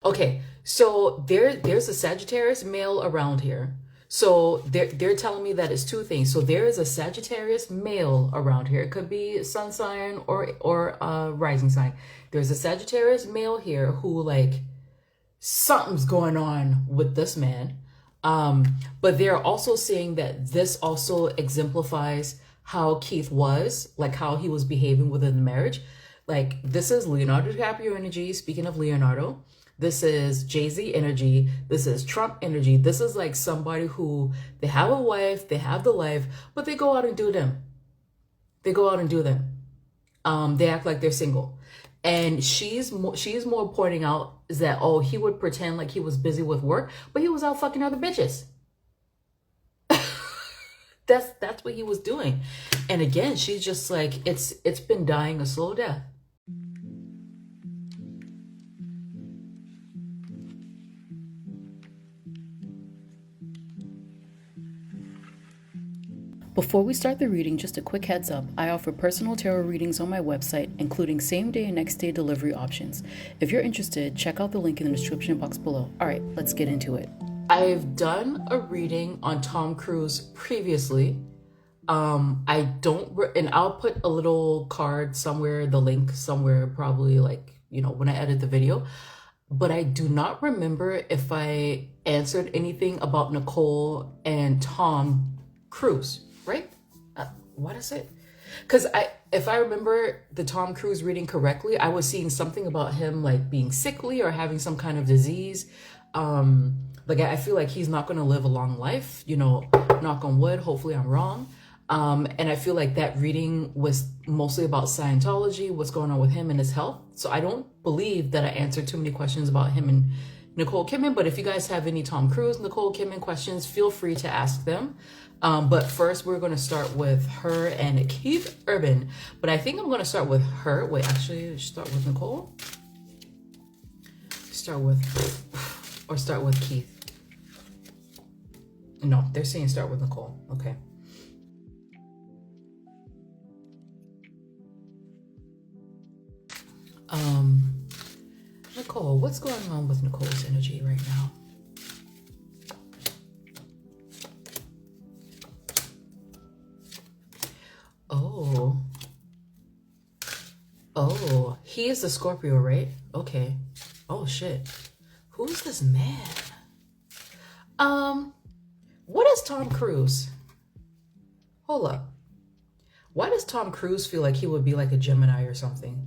Okay, so there's a Sagittarius male around here. So they're telling me that it's two things. So there is a Sagittarius male around here. It could be sun sign or rising sign. There's a Sagittarius male here who, like, something's going on with this man. But they're also saying that this also exemplifies how Keith was, like how he was behaving within the marriage. Like, this is Leonardo DiCaprio energy. Speaking of Leonardo, this is Jay-Z energy. This is Trump energy. This is like somebody who, they have a wife, they have the life, but they go out and do them. They go out and do them. They act like they're single. And she's more pointing out is that, oh, he would pretend like he was busy with work, but he was out fucking other bitches. That's what he was doing. And again, she's just like, it's been dying a slow death. Before we start the reading, just a quick heads up. I offer personal tarot readings on my website, including same day and next day delivery options. If you're interested, check out the link in the description box below. All right, let's get into it. I've done a reading on Tom Cruise previously. And I'll put a little card somewhere, the link somewhere, probably, like, you know, when I edit the video. But I do not remember if I answered anything about Nicole and Tom Cruise, right? What is it? Because if I remember the Tom Cruise reading correctly, I was seeing something about him like being sickly or having some kind of disease. Like, I feel like he's not going to live a long life, you know, knock on wood. Hopefully I'm wrong. And I feel like that reading was mostly about Scientology, what's going on with him and his health. So I don't believe that I answered too many questions about him and Nicole Kidman. But if you guys have any Tom Cruise, Nicole Kidman questions, feel free to ask them. But first, we're going to start with her and Keith Urban. But I think I'm going to start with her. Wait, actually, start with Nicole. Start with Keith. No, they're saying start with Nicole. Okay. Nicole, what's going on with Nicole's energy right now? Oh, he is the Scorpio, right? Okay. Oh shit. Who's this man? What is Tom Cruise? Hold up. Why does Tom Cruise feel like he would be like a Gemini or something?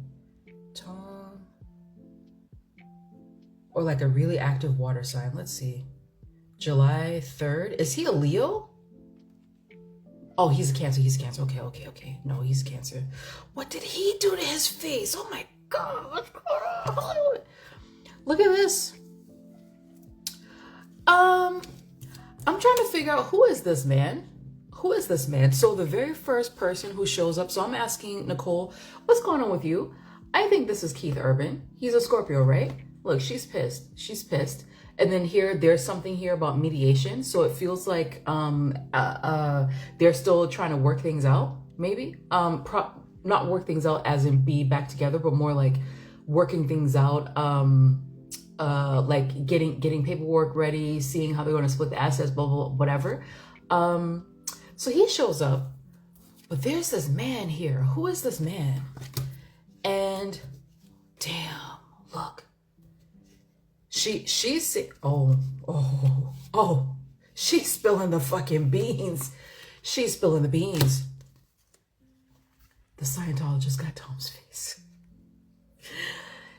Or like a really active water sign. Let's see. July 3rd. Is he a Leo? Oh, he's a Cancer. He's a Cancer. Okay. No, he's a Cancer. What did he do to his face? Oh my God. What's going on? Look at this. I'm trying to figure out, who is this man? Who is this man? So the very first person who shows up, so I'm asking Nicole, what's going on with you? I think this is Keith Urban. He's a Scorpio, right? Look, she's pissed. She's pissed. And then here, there's something here about mediation. So it feels like they're still trying to work things out, maybe. Not work things out as in be back together, but more like working things out, like getting paperwork ready, seeing how they're going to split the assets, blah, blah, blah, whatever. So he shows up, but there's this man here. Who is this man? And damn, look. She's she's spilling the fucking beans. She's spilling the beans. The Scientologist got Tom's face.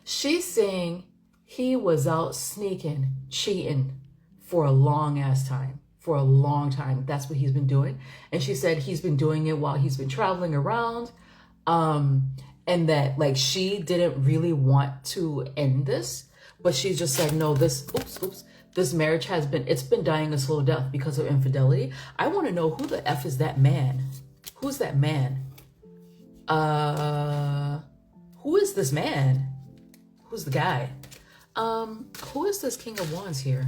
She's saying he was out sneaking, cheating for a long ass time. For a long time. That's what he's been doing. And she said he's been doing it while he's been traveling around. And that, like, she didn't really want to end this. But she's just like, no, this marriage it's been dying a slow death because of infidelity. I want to know, who the F is that man? Who's that man? Who is this man? Who's the guy? Who is this King of Wands here?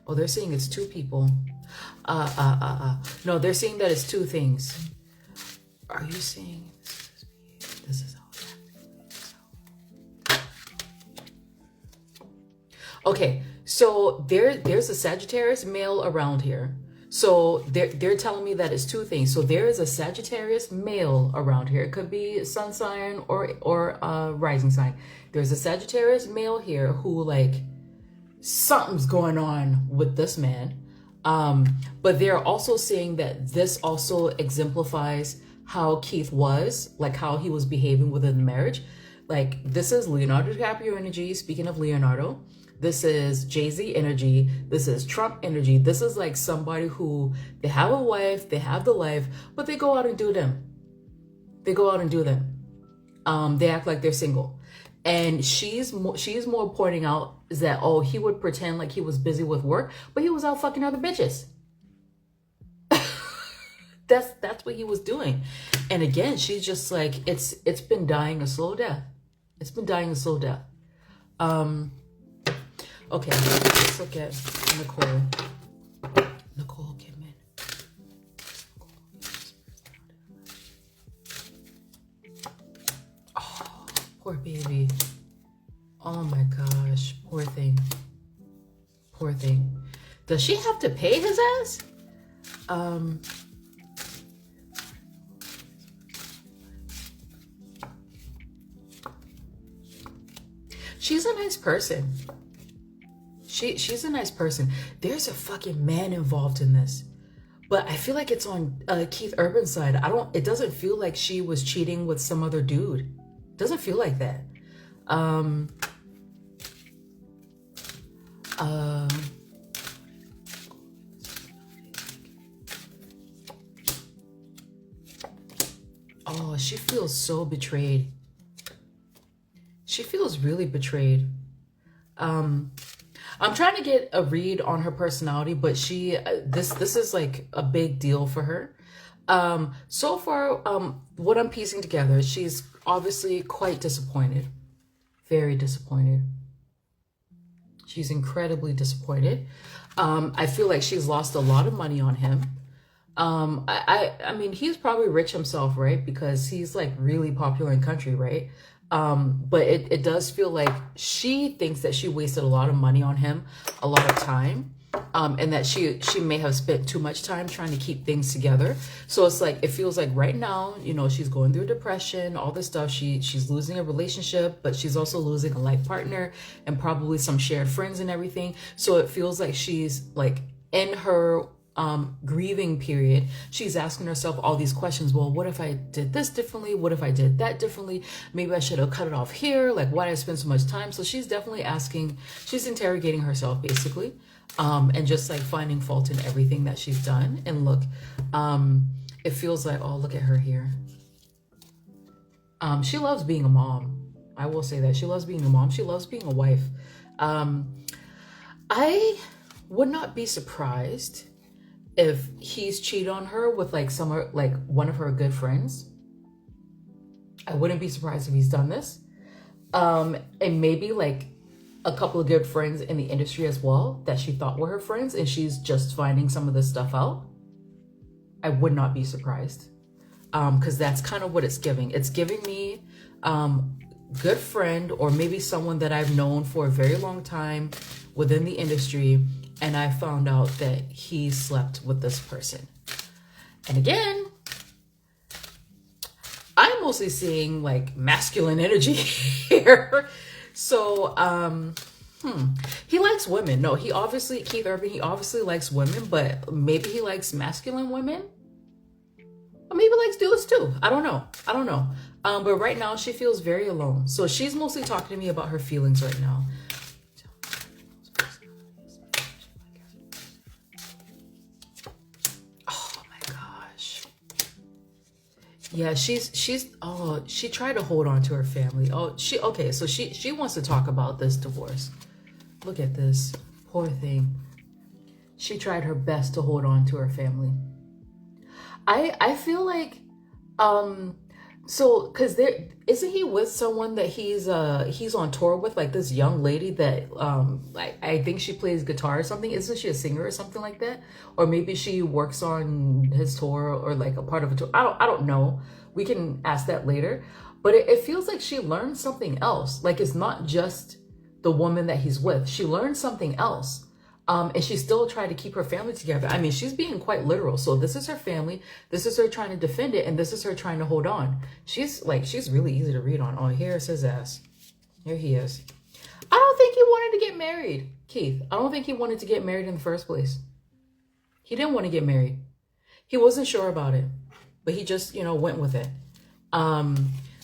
Oh, they're saying it's two people. No, they're saying that it's two things. Are you saying this is how it happened? Okay, so there's a Sagittarius male around here. So they're telling me that it's two things. So there is a Sagittarius male around here. It could be sun sign or rising sign. There's a Sagittarius male here who, like, something's going on with this man. But they're also saying that this also exemplifies how Keith was, like how he was behaving within the marriage. Like, this is Leonardo DiCaprio energy. Speaking of Leonardo, this is Jay-Z energy. This is Trump energy. This is like somebody who, they have a wife, they have the life, but they go out and do them. They go out and do them. They act like they're single. And she's more pointing out is that, oh, he would pretend like he was busy with work, but he was out fucking other bitches. That's what he was doing. And again, she's just like, it's been dying a slow death. It's been dying a slow death. Okay, let's look at Nicole. Nicole Kidman. Oh, poor baby. Oh my gosh, poor thing. Poor thing. Does she have to pay his ass? She's a nice person. She's a nice person. There's a fucking man involved in this. But I feel like it's on Keith Urban's side. It doesn't feel like she was cheating with some other dude. It doesn't feel like that. Oh, she feels so betrayed. She feels really betrayed. I'm trying to get a read on her personality, but this is like a big deal for her. So far, what I'm piecing together, she's obviously quite disappointed. Very disappointed. She's incredibly disappointed. I feel like she's lost a lot of money on him. I mean, he's probably rich himself, right? Because he's like really popular in country, right? But it does feel like she thinks that she wasted a lot of money on him, a lot of time, and that she may have spent too much time trying to keep things together. So it's like, it feels like right now, you know, she's going through depression, all this stuff. She's losing a relationship, but she's also losing a life partner and probably some shared friends and everything. So it feels like she's like in her grieving period. She's asking herself all these questions. Well, what if I did this differently? What if I did that differently? Maybe I should have cut it off here. Like, why did I spend so much time? So she's definitely she's interrogating herself basically, and just like finding fault in everything that she's done. And look, it feels like, oh, look at her here. She loves being a mom. I will say that she loves being a mom. She loves being a wife. I would not be surprised if he's cheated on her with like one of her good friends. I wouldn't be surprised if he's done this. And maybe like a couple of good friends in the industry as well that she thought were her friends, and she's just finding some of this stuff out. I would not be surprised. Because that's kind of what it's giving. It's giving me good friend, or maybe someone that I've known for a very long time within the industry, and I found out that he slept with this person. And again, I'm mostly seeing like masculine energy here. So, he likes women. No, Keith Urban, he obviously likes women, but maybe he likes masculine women. Or maybe likes dudes too. I don't know. But right now she feels very alone. So she's mostly talking to me about her feelings right now. Yeah, she tried to hold on to her family. So she wants to talk about this divorce. Look at this. Poor thing. She tried her best to hold on to her family. I feel like because isn't he with someone that he's on tour with, like this young lady that I think she plays guitar or something. Isn't she a singer or something like that? Or maybe she works on his tour or like a part of a tour. I don't know. We can ask that later. But it feels like she learned something else. Like, it's not just the the woman that he's with. She learned something else. And she still tried to keep her family together. I mean, she's being quite literal. So this is her family. This is her trying to defend it. And this is her trying to hold on. She's really easy to read on. Oh, here's his ass. Here he is. I don't think he wanted to get married, Keith. I don't think he wanted to get married in the first place. He didn't want to get married. He wasn't sure about it, but he just, went with it.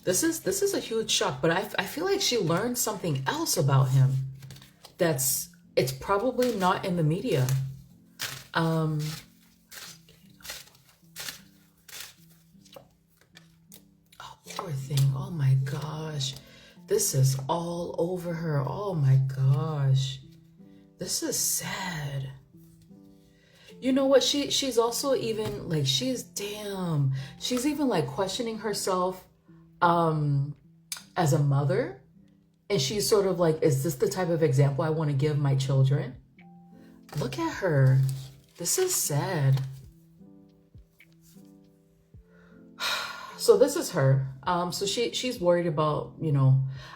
This is a huge shock, but I feel like she learned something else about him it's probably not in the media. Oh, poor thing. Oh my gosh. This is all over her. Oh my gosh. This is sad. You know what? She's also even like, she's even like questioning herself as a mother. And she's sort of like, is this the type of example I want to give my children? Look at her. This is sad. So this is her. So she's worried about,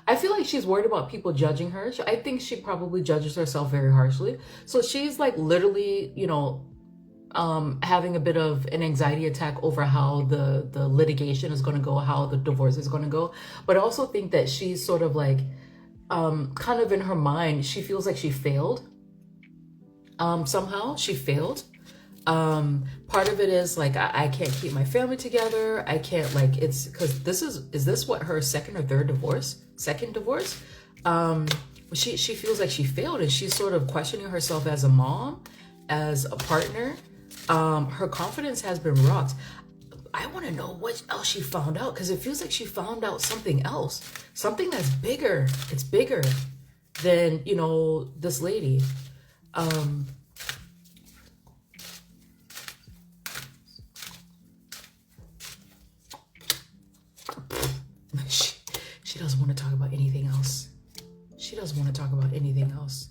I feel like she's worried about people judging her. I think she probably judges herself very harshly. So she's like literally, having a bit of an anxiety attack over how the litigation is going to go, how the divorce is going to go. But I also think that she's sort of like, kind of in her mind, she feels like she failed. Somehow she failed. Part of it is like, I can't keep my family together. I can't it's because is this what her second or third divorce? Second divorce? She feels like she failed, and she's sort of questioning herself as a mom, as a partner. Her confidence has been rocked. I want to know what else she found out, because it feels like she found out something else, something that's bigger. It's bigger than, this lady. She doesn't want to talk about anything else. She doesn't want to talk about anything else.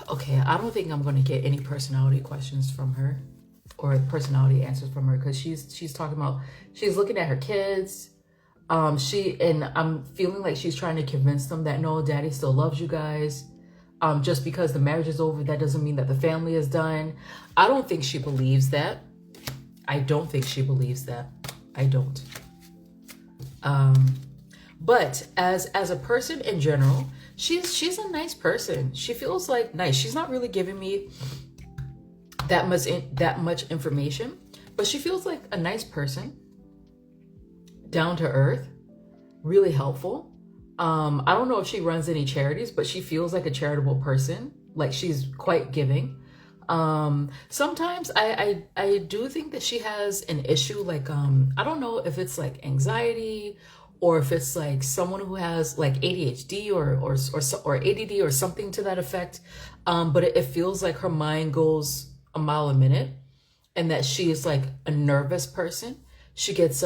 Okay, I don't think I'm going to get any personality questions from her or personality answers from her, because she's talking about, she's looking at her kids. And I'm feeling like she's trying to convince them that no, daddy still loves you guys. Just because the marriage is over, that doesn't mean that the family is done. I don't think she believes that. I don't think she believes that. I don't. But as a person in general, she's a nice person. She feels like nice. She's not really giving me that much information, but she feels like a nice person, down to earth, really helpful. I don't know if she runs any charities, but she feels like a charitable person. Like, she's quite giving. Sometimes I do think that she has an issue, like, I don't know if it's like anxiety, or if it's like someone who has like ADHD or ADD or something to that effect. But it feels like her mind goes a mile a minute, and that she is like a nervous person. She gets,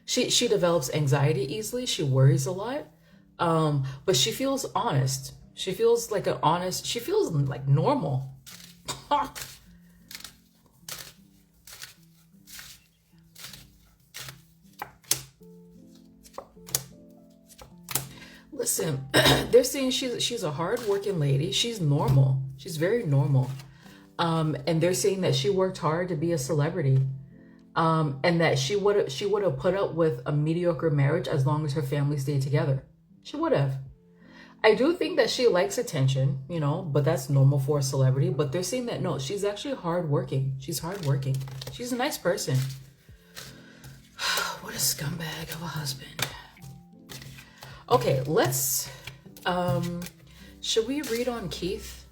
she develops anxiety easily. She worries a lot. But she feels honest. She feels like she feels like normal. Listen, they're saying she's a hard-working lady. She's normal. She's very normal. And they're saying that she worked hard to be a celebrity. And that she would have put up with a mediocre marriage as long as her family stayed together. She would have. I do think that she likes attention, but that's normal for a celebrity. But they're saying that no, she's actually hardworking. She's hardworking. She's a nice person. What a scumbag of a husband. Okay, let's, should we read on Keith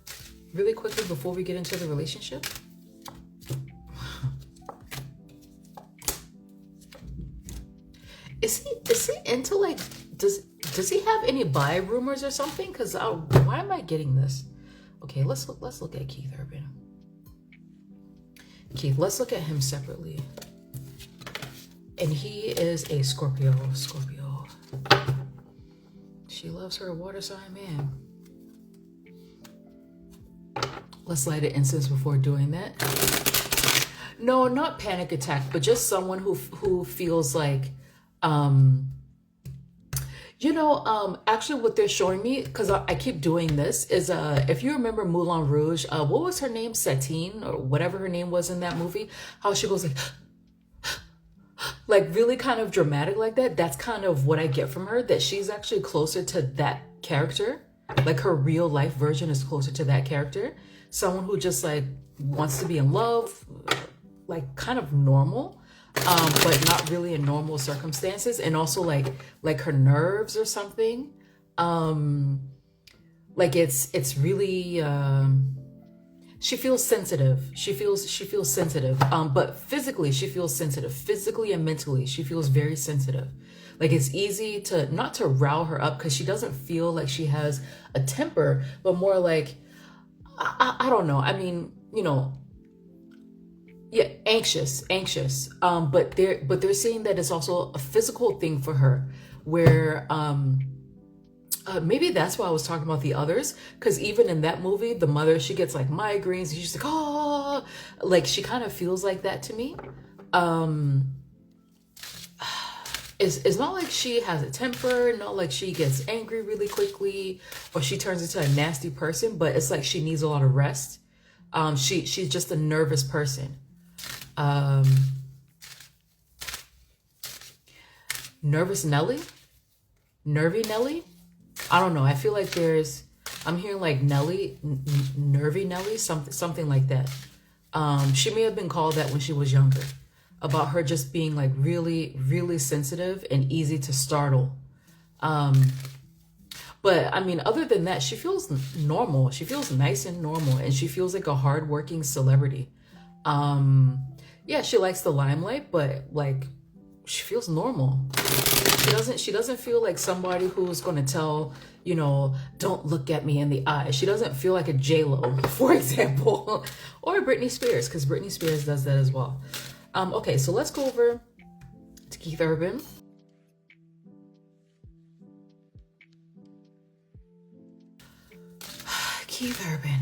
really quickly before we get into the relationship? Is he into, like, does he have any bi rumors or something? Because why am I getting this? Okay, let's look at Keith Urban. Keith, let's look at him separately. And he is a Scorpio. She loves her water sign man. Let's light an incense before doing that. No, not panic attack, but just someone who feels like, actually what they're showing me, because I keep doing this, is if you remember Moulin Rouge, what was her name? Satine, or whatever her name was in that movie, how she goes like really kind of dramatic like that. That's kind of what I get from her, that she's actually closer to that character. Like her real life version is closer to that character. Someone who just like wants to be in love, like kind of normal, but not really in normal circumstances. And also like her nerves or something. Like it's really, she feels sensitive. She feels sensitive. But physically, she feels sensitive. Physically and mentally, she feels very sensitive. Like it's easy to not to rile her up, because she doesn't feel like she has a temper, but more like, I don't know. I mean, yeah, anxious. But they're saying that it's also a physical thing for her, where maybe that's why I was talking about the others, because even in that movie, the mother, she gets like migraines, and she's like, oh, like she kind of feels like that to me. It's not like she has a temper, not like she gets angry really quickly, or she turns into a nasty person, but it's like she needs a lot of rest. She's just a nervous person. Nervous Nelly? Nervy Nelly? I don't know. I feel like I'm hearing like Nelly, nervy Nelly, something like that. She may have been called that when she was younger, about her just being like really, really sensitive and easy to startle. But I mean, other than that, she feels normal. She feels nice and normal, and she feels like a hardworking celebrity. Yeah, she likes the limelight, but like she feels normal. She doesn't feel like somebody who's going to tell, don't look at me in the eye. She doesn't feel like a J-Lo, for example, or Britney Spears, because Britney Spears does that as well. Okay, so let's go over to Keith Urban. Keith Urban.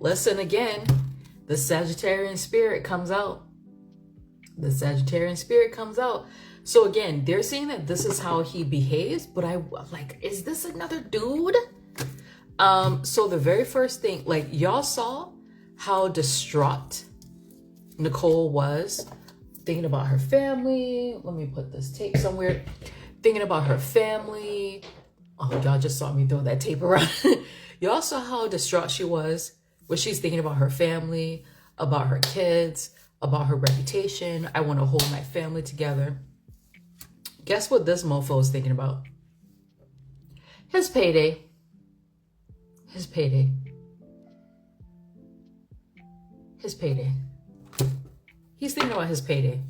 Listen again, the Sagittarian spirit comes out. The Sagittarian spirit comes out. So again, they're saying that this is how he behaves, but I like, is this another dude? So the very first thing, like y'all saw how distraught Nicole was, thinking about her family. Let me put this tape somewhere. Thinking about her family. Oh, y'all just saw me throw that tape around. Y'all saw how distraught she was, where she's thinking about her family, about her kids, about her reputation. I want to hold my family together. Guess what this mofo is thinking about? His payday. His payday. His payday. He's thinking about his payday.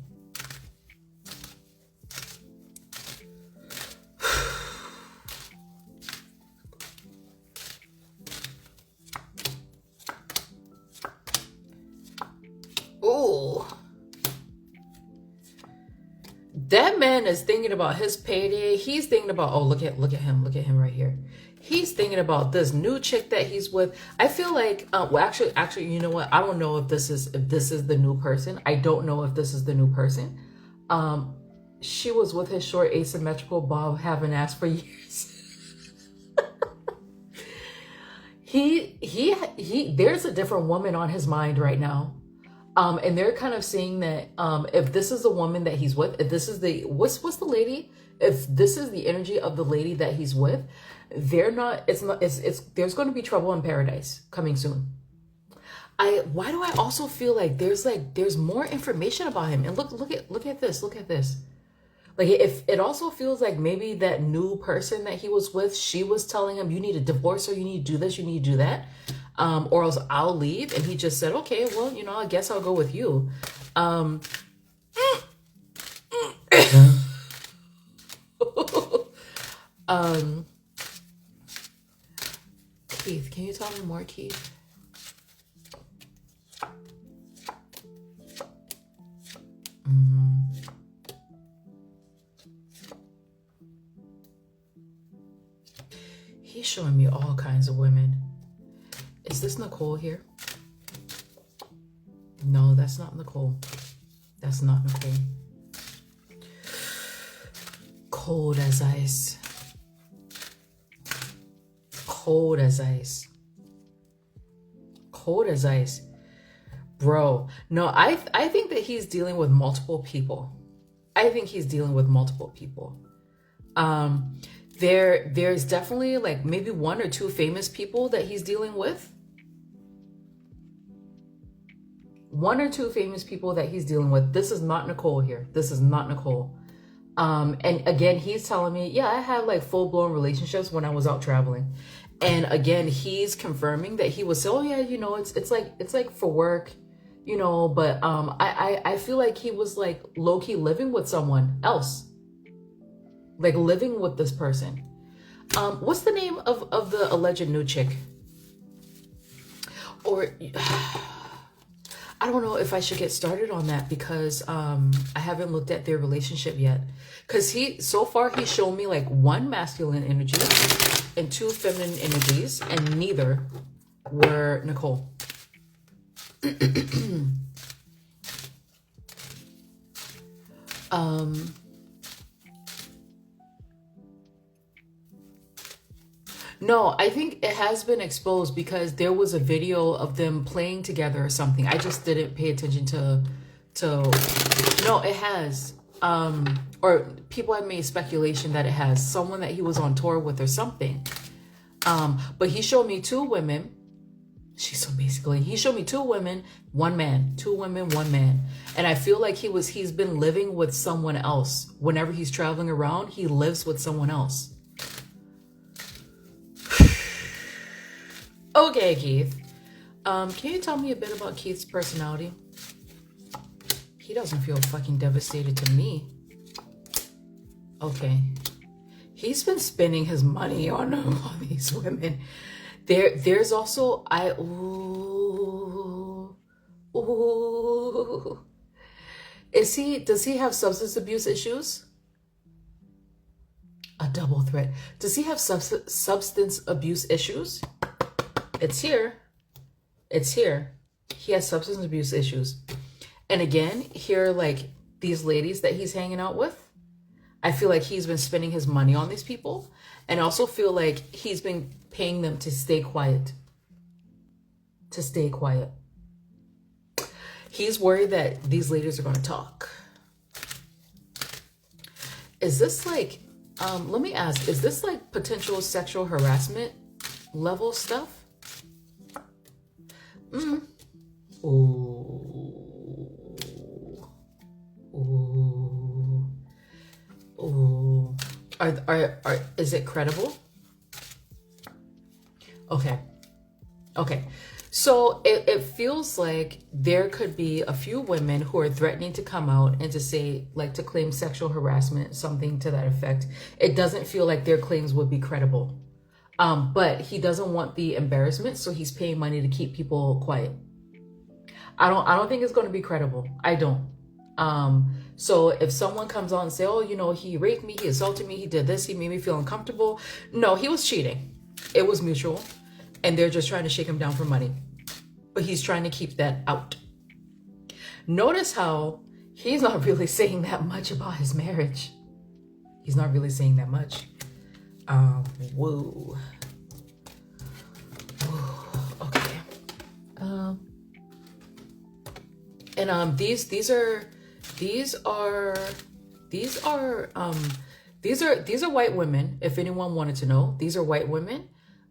That man is thinking about his payday. He's thinking about, oh, look at him right here. He's thinking about this new chick that he's with. I feel like, well, actually, you know what? I don't know if this is the new person. I don't know if this is the new person. She was with his short asymmetrical bob having ass for years. There's a different woman on his mind right now. And they're kind of saying that if this is the woman that he's with, if this is the what's the lady, if this is the energy of the lady that he's with, it's there's going to be trouble in paradise coming soon. Why do I also feel like there's more information about him? And look at this. Like, if it also feels like maybe that new person that he was with, she was telling him, you need a divorce, or you need to do this, you need to do that. Or else I'll leave. And he just said, okay, well, I guess I'll go with you. Keith, can you tell me more, Keith? He's showing me all kinds of women. Is this Nicole here? No, that's not Nicole. That's not Nicole. Cold as ice. Cold as ice. Cold as ice. Bro, no, I think that he's dealing with multiple people. I think he's dealing with multiple people. There's definitely like maybe 1 or 2 famous people that he's dealing with. 1 or 2 famous people that he's dealing with. This is not Nicole here. This is not Nicole. And again, he's telling me, yeah, I had like full-blown relationships when I was out traveling. And again, he's confirming that he was so, oh yeah, you know, it's like for work, you know, but I feel like he was like low-key living with someone else. Like living with this person. What's the name of the alleged new chick? Or I don't know if I should get started on that because I haven't looked at their relationship yet. Because so far he's shown me like 1 masculine energy and 2 feminine energies, and neither were Nicole. No, I think it has been exposed because there was a video of them playing together or something. I just didn't pay attention to no, it has. Or people have made speculation that it has someone that he was on tour with or something. But he showed me 2 women. He showed me 2 women, 1 man, 2 women, 1 man. And I feel like he's been living with someone else. Whenever he's traveling around, he lives with someone else. Okay, Keith. Can you tell me a bit about Keith's personality? He doesn't feel fucking devastated to me. Okay. He's been spending his money on these women. There's also does he have substance abuse issues? A double threat. Does he have substance abuse issues? It's here. It's here. He has substance abuse issues. And again, here, like these ladies that he's hanging out with, I feel like he's been spending his money on these people. And I also feel like he's been paying them to stay quiet. To stay quiet. He's worried that these ladies are going to talk. Is this like, let me ask, is this like potential sexual harassment level stuff? Ooh. Ooh. Ooh. Is it credible? Okay. Okay. So it feels like there could be a few women who are threatening to come out and to say, like, to claim sexual harassment, something to that effect. It doesn't feel like their claims would be credible. But he doesn't want the embarrassment, so he's paying money to keep people quiet. I don't think it's going to be credible. I don't. So if someone comes on and say, oh, you know, he raped me, he assaulted me, he did this, he made me feel uncomfortable. No, he was cheating. It was mutual. And they're just trying to shake him down for money. But he's trying to keep that out. Notice how he's not really saying that much about his marriage. He's not really saying that much. Whoa. Okay. And these are white women, if anyone wanted to know. These are white women.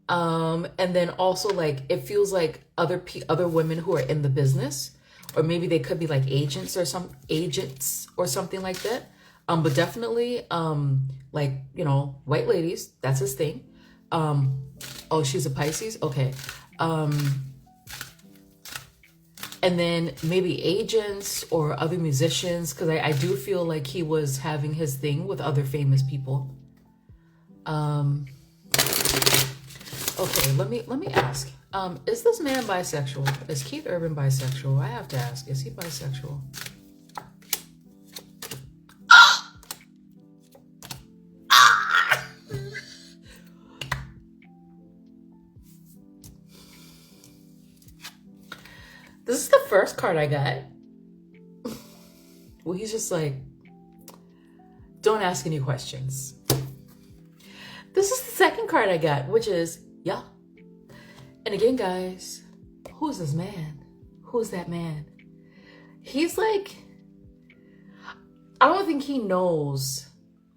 And then also, like, it feels like other women who are in the business, or maybe they could be like agents or something like that. But definitely, like, you know, white ladies, that's his thing. Oh, she's a Pisces. Okay. And then maybe agents or other musicians, because I do feel like he was having his thing with other famous people. Okay, let me ask. Is this man bisexual? Is Keith Urban bisexual? I have to ask. Is he bisexual? This is the first card I got. Well, he's just like, don't ask any questions. This is the second card I got, which is, yeah. And again, guys, who's this man? Who's that man? He's like, I don't think he knows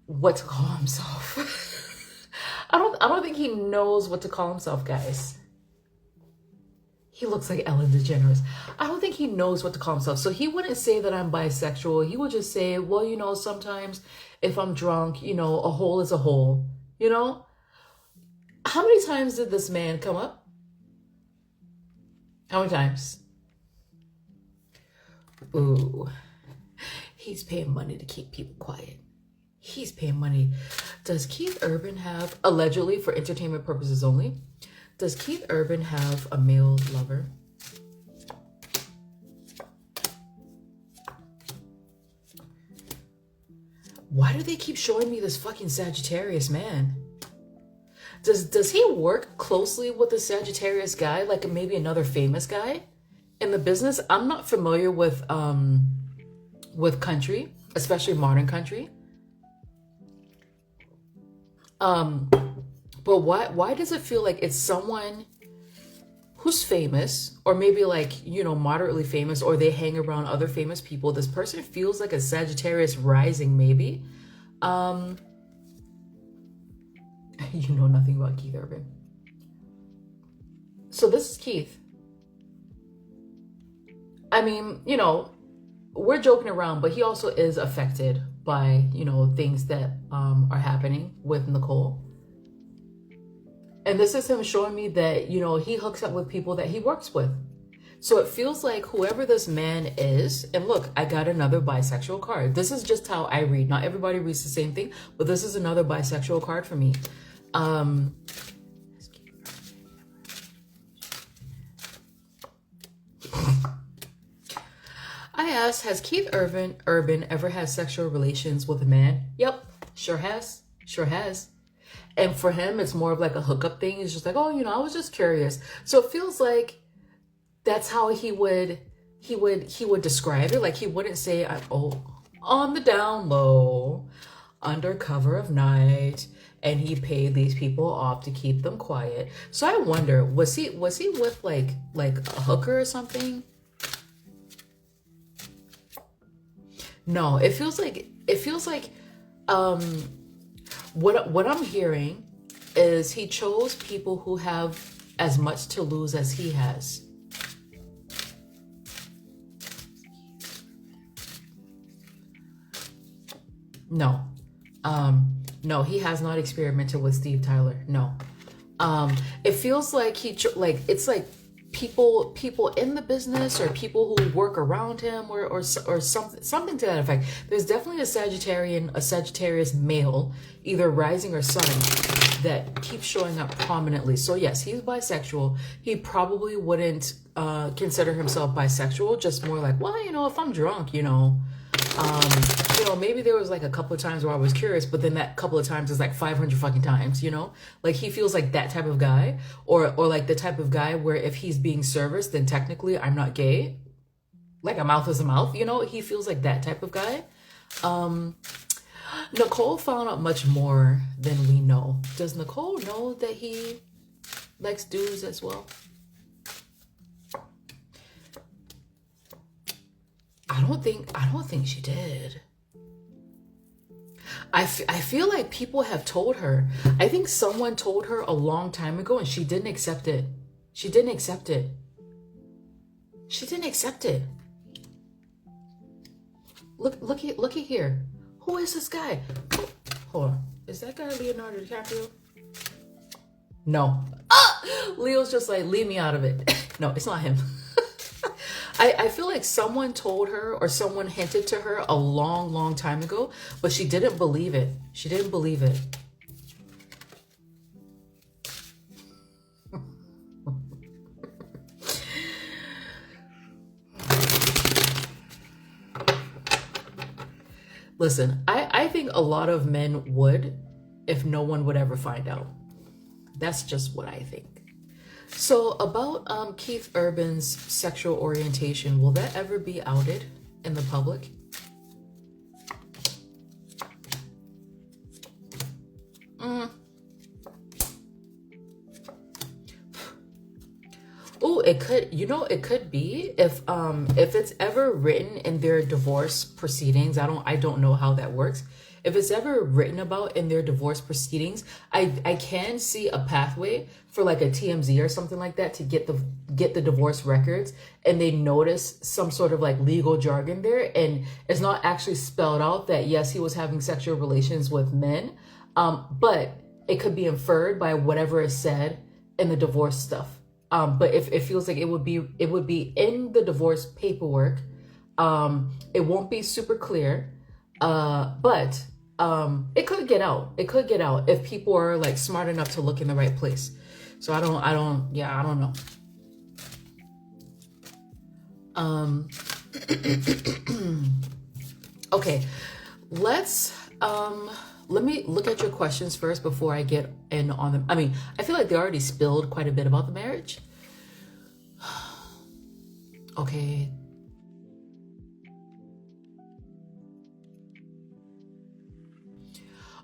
what to call himself. I don't think he knows what to call himself, guys. He looks like Ellen DeGeneres. I don't think he knows what to call himself. So he wouldn't say that I'm bisexual. He would just say, well, you know, sometimes if I'm drunk, you know, a hole is a hole, you know? How many times did this man come up? How many times? Ooh, he's paying money to keep people quiet. He's paying money. Does Keith Urban have, allegedly for entertainment purposes only, does Keith Urban have a male lover? Why do they keep showing me this fucking Sagittarius man? Does he work closely with a Sagittarius guy, like maybe another famous guy in the business? I'm not familiar with country, especially modern country. But why does it feel like it's someone who's famous, or maybe like, you know, moderately famous, or they hang around other famous people? This person feels like a Sagittarius rising, maybe. You know nothing about Keith Urban. So this is Keith. I mean, you know, we're joking around, but he also is affected by, you know, things that are happening with Nicole. And this is him showing me that, you know, he hooks up with people that he works with. So it feels like whoever this man is, and look, I got another bisexual card. This is just how I read. Not everybody reads the same thing, but this is another bisexual card for me. I asked, has Keith Urban ever had sexual relations with a man? Yep, sure has. Sure has. And for him, it's more of like a hookup thing. It's just like, oh, you know, I was just curious. So it feels like that's how he would describe it. Like he wouldn't say, oh, on the down low, under cover of night, and he paid these people off to keep them quiet. So I wonder, was he with like a hooker or something? No, it feels like what I'm hearing is he chose people who have as much to lose as he has. No. No, he has not experimented with Steve Tyler. No. It feels like it's like people in the business, or people who work around him, or something to that effect. There's definitely a Sagittarius male, either rising or sun, that keeps showing up prominently. So yes, he's bisexual. He probably wouldn't consider himself bisexual, just more like, well, you know, if I'm drunk, you know, maybe there was like a couple of times where I was curious, but then that couple of times is like 500 fucking times, you know? Like he feels like that type of guy, or like the type of guy where if he's being serviced, then technically I'm not gay. Like a mouth is a mouth, you know? He feels like that type of guy. Nicole found out much more than we know. Does Nicole know that he likes dudes as well? I don't think she did. I feel like people have told her. I think someone told her a long time ago and she didn't accept it. She didn't accept it. Look at here. Who is this guy? Hold on. Is that guy Leonardo DiCaprio? No. Leo's just like, leave me out of it. No, it's not him. I feel like someone told her, or someone hinted to her a long, long time ago, but she didn't believe it. She didn't believe it. Listen, I think a lot of men would if no one would ever find out. That's just what I think. So about Keith Urban's sexual orientation, will that ever be outed in the public? Oh, it could, it could be if it's ever written in their divorce proceedings. I don't know how that works. If it's ever written about in their divorce proceedings, I can see a pathway for like a TMZ or something like that to get the divorce records, and they notice some sort of like legal jargon there, and it's not actually spelled out that yes, he was having sexual relations with men, but it could be inferred by whatever is said in the divorce stuff. But if it feels like it would be in the divorce paperwork, it won't be super clear, but it could get out. It could get out if people are like smart enough to look in the right place. So I don't know. Okay, let me look at your questions first before I get in on them. I mean, I feel like they already spilled quite a bit about the marriage. Okay.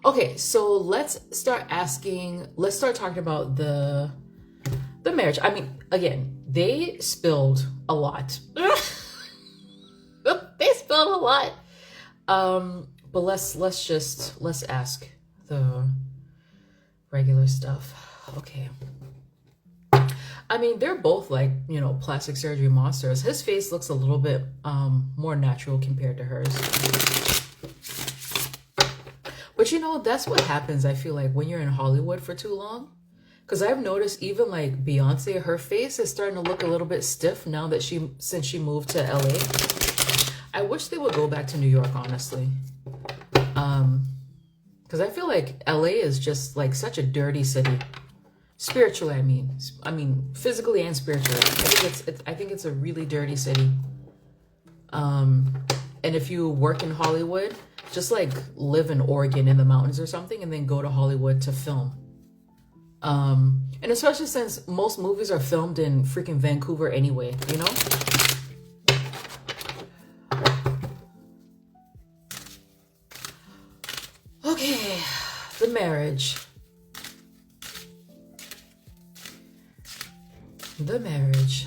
Okay, so let's start talking about the marriage. I mean, again, they spilled a lot. They spilled a lot. But let's ask the regular stuff. Okay. I mean, they're both like, plastic surgery monsters. His face looks a little bit more natural compared to hers. But that's what happens, I feel like, when you're in Hollywood for too long. Because I've noticed even like Beyonce, her face is starting to look a little bit stiff now that since she moved to LA. I wish they would go back to New York, honestly. Because I feel like LA is just like such a dirty city. Spiritually, I mean, physically and spiritually. I think it's a really dirty city. And if you work in Hollywood, just like live in Oregon in the mountains or something, and then go to Hollywood to film. And especially since most movies are filmed in freaking Vancouver anyway, Okay, the marriage. The marriage.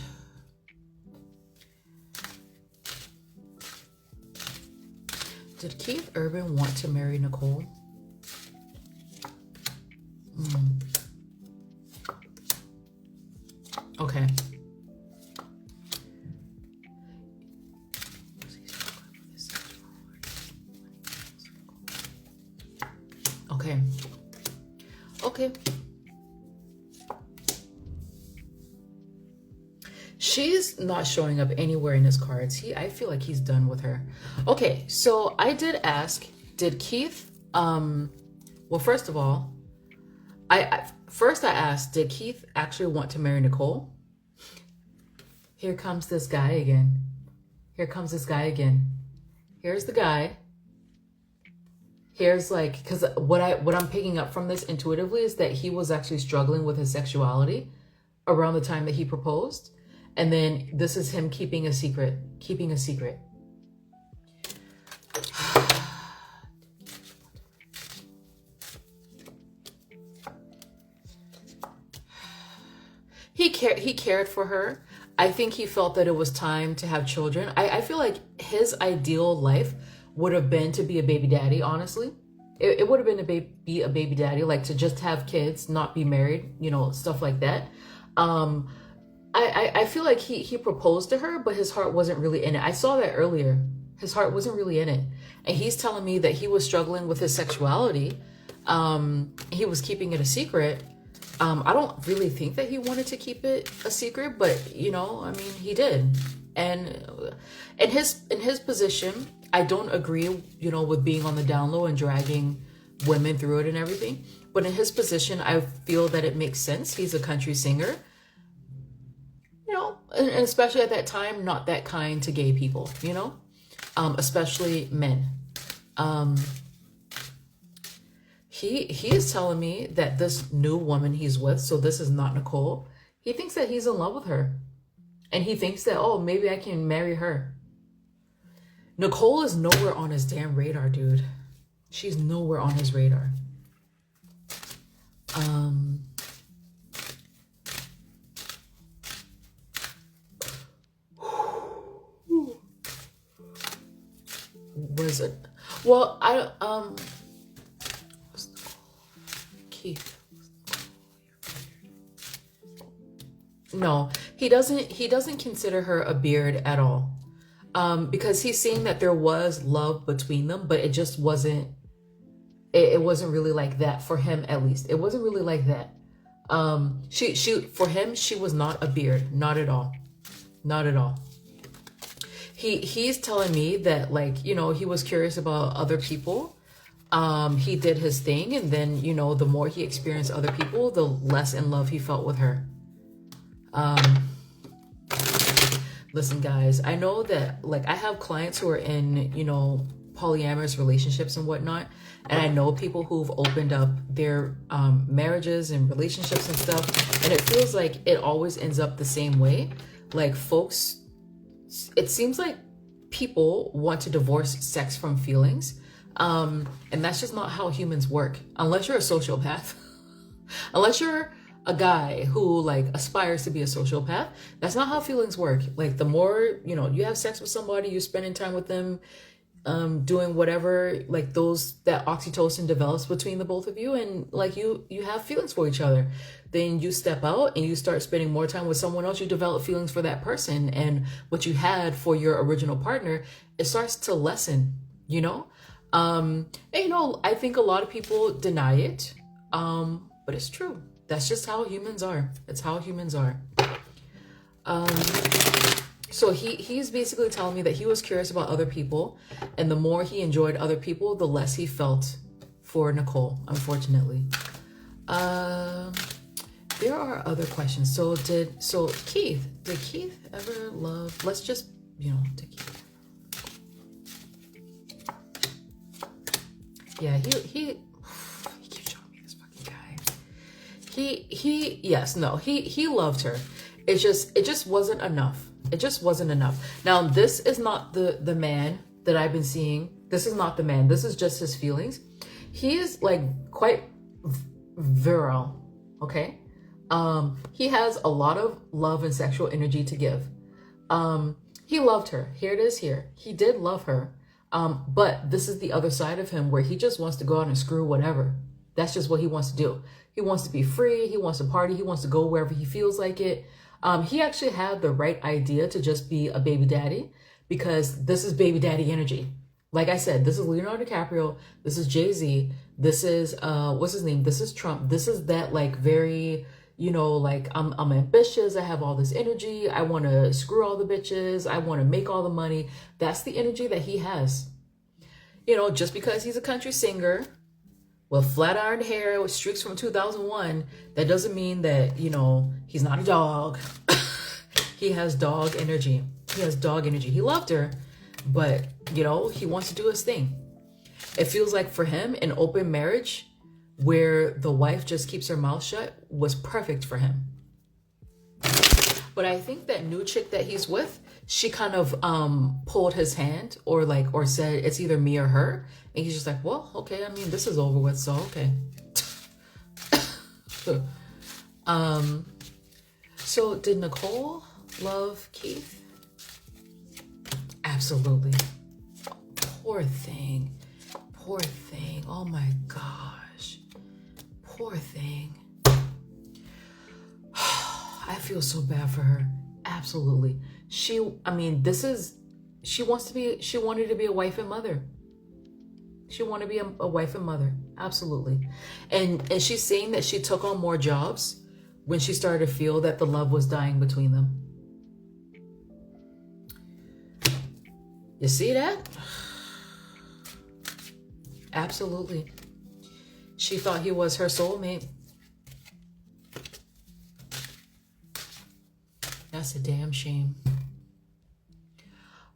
Did Keith Urban want to marry Nicole? Okay. Okay. Okay. She's not showing up anywhere in his cards. I feel like he's done with her. Okay, so I did ask, did Keith, well, first of all, I asked, did Keith actually want to marry Nicole? Here comes this guy again. Here's the guy. Here's like, because what I'm picking up from this intuitively is that he was actually struggling with his sexuality around the time that he proposed. And then this is him keeping a secret. He cared for her. I think he felt that it was time to have children. I feel like his ideal life would have been to be a baby daddy, honestly. It would have been to be a baby daddy, like to just have kids, not be married, stuff like that. I feel like he proposed to her, but his heart wasn't really in it. I saw that earlier. His heart wasn't really in it. And he's telling me that he was struggling with his sexuality. He was keeping it a secret. I don't really think that he wanted to keep it a secret, but he did. And in his position, I don't agree, with being on the down low and dragging women through it and everything. But in his position, I feel that it makes sense. He's a country singer. And especially at that time, not that kind to gay people, especially men. He is telling me that this new woman he's with, so this is not Nicole, He thinks that he's in love with her. And he thinks that, oh, maybe I can marry her. Nicole is nowhere on his damn radar, dude. She's nowhere on his radar. Was it? Well, Keith. No, he doesn't consider her a beard at all. Because he's saying that there was love between them, but it just wasn't, it wasn't really like that for him, at least. It wasn't really like that. For him, she was not a beard. Not at all. Not at all. He's telling me that, like, you know, he was curious about other people. He did his thing, and then, you know, the more he experienced other people, the less in love he felt with her. Listen, guys, I know that, like, I have clients who are in, you know, polyamorous relationships and whatnot, and I know people who've opened up their marriages and relationships and stuff, and it feels like it always ends up the same way. Like, folks, it seems like people want to divorce sex from feelings, and that's just not how humans work. Unless you're a sociopath, unless you're a guy who, like, aspires to be a sociopath, that's not how feelings work. Like, the more, you know, you have sex with somebody, you're spending time with them, doing whatever, like, that oxytocin develops between the both of you, and, like, you have feelings for each other. Then you step out and you start spending more time with someone else, you develop feelings for that person, and what you had for your original partner, it starts to lessen, you know? And, you know, I think a lot of people deny it, but it's true. That's just how humans are. It's how humans are. So he's basically telling me that he was curious about other people, and the more he enjoyed other people, the less he felt for Nicole, unfortunately. There are other questions. So did Keith ever love, let's just, you know, did Keith. Yeah, he keeps showing me this fucking guy. He loved her. It just wasn't enough. It just wasn't enough. Now, this is not the man that I've been seeing. This is not the man. This is just his feelings. He is, like, quite virile, okay? He has a lot of love and sexual energy to give. He loved her. Here it is here. He did love her. But this is the other side of him, where he just wants to go out and screw whatever. That's just what he wants to do. He wants to be free. He wants to party. He wants to go wherever he feels like it. He actually had the right idea to just be a baby daddy, because this is baby daddy energy. Like I said, this is Leonardo DiCaprio. This is Jay-Z. This is, what's his name? This is Trump. This is that, like, very, you know, like, I'm ambitious. I have all this energy. I want to screw all the bitches. I want to make all the money. That's the energy that he has. You know, just because he's a country singer with flat iron hair with streaks from 2001, that doesn't mean that, you know, he's not a dog. He has dog energy. He has dog energy. He loved her, but, you know, he wants to do his thing. It feels like for him, an open marriage where the wife just keeps her mouth shut was perfect for him. But I think that new chick that he's with, she kind of pulled his hand, or said it's either me or her. And he's just like, well, okay, I mean, this is over with, so okay. So did Nicole love Keith? Absolutely. Poor thing. Poor thing. Oh my gosh. Poor thing. I feel so bad for her. Absolutely. She wanted to be a wife and mother. She wanted to be a wife and mother. Absolutely. And she's saying that she took on more jobs when she started to feel that the love was dying between them. You see that? Absolutely. She thought he was her soulmate. That's a damn shame.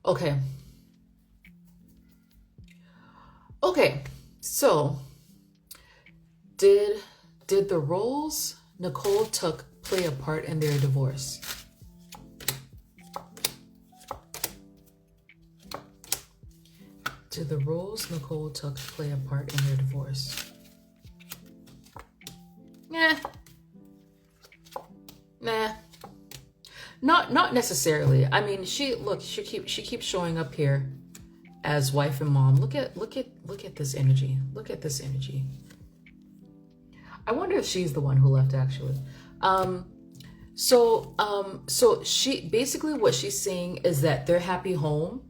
Okay. Okay, so did the roles Nicole took play a part in their divorce? Did the roles Nicole took play a part in their divorce? Nah. Not necessarily. I mean, she keeps showing up here as wife and mom. Look at this energy. Look at this energy. I wonder if she's the one who left, actually. So she basically, what she's saying is that their happy home,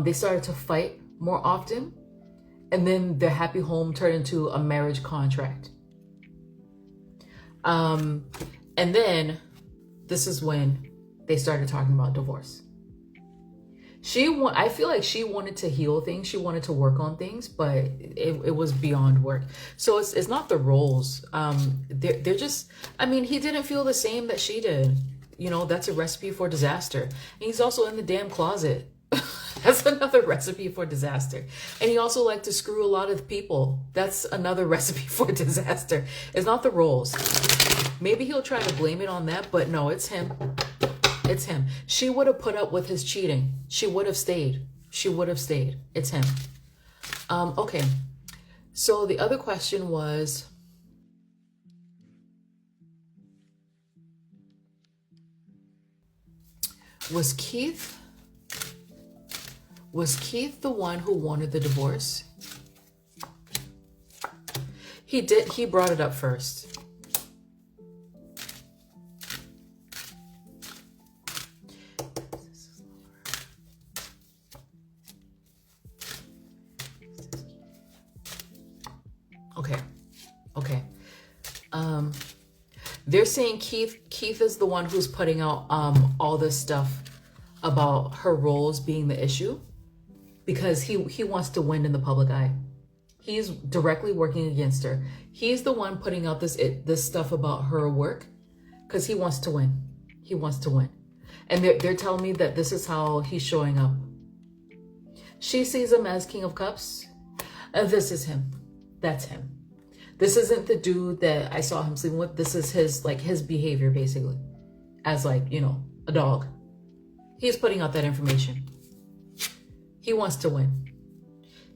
they started to fight more often, and then their happy home turned into a marriage contract. And then this is when they started talking about divorce. I feel like she wanted to heal things. She wanted to work on things, but it was beyond work. So it's not the roles. They're just, I mean, he didn't feel the same that she did. You know, that's a recipe for disaster. And he's also in the damn closet. That's another recipe for disaster. And he also liked to screw a lot of people. That's another recipe for disaster. It's not the roles. Maybe he'll try to blame it on that, but no, it's him. It's him. She would have put up with his cheating. She would have stayed. She would have stayed. It's him. Okay. So the other question was, was Keith the one who wanted the divorce? He did. He brought it up first. Okay. They're saying Keith is the one who's putting out all this stuff about her roles being the issue, because he wants to win in the public eye. He's directly working against her. He's the one putting out this stuff about her work because he wants to win. He wants to win. And they're telling me that this is how he's showing up. She sees him as King of Cups. This is him. That's him. This isn't the dude that I saw him sleeping with. This is his behavior, basically, as a dog. He's putting out that information. He wants to win.